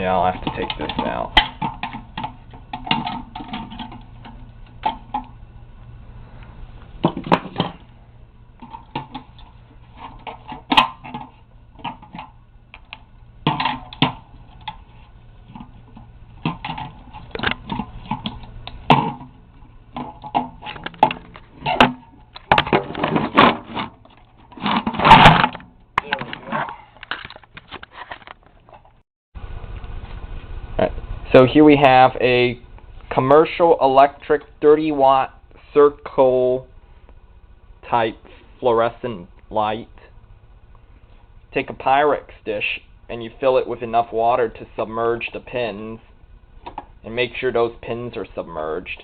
Yeah, I'll have to take this out. So here we have a commercial electric 30-watt circle type fluorescent light. Take a Pyrex dish and you fill it with enough water to submerge the pins, and make sure those pins are submerged,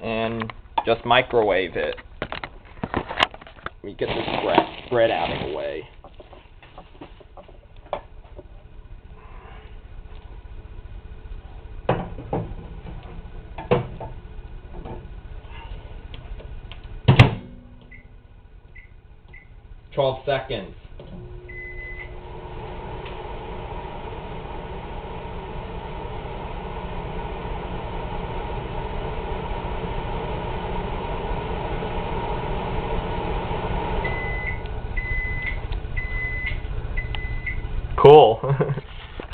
and just microwave it. Let me get this spread out of the way. "12 seconds. Cool.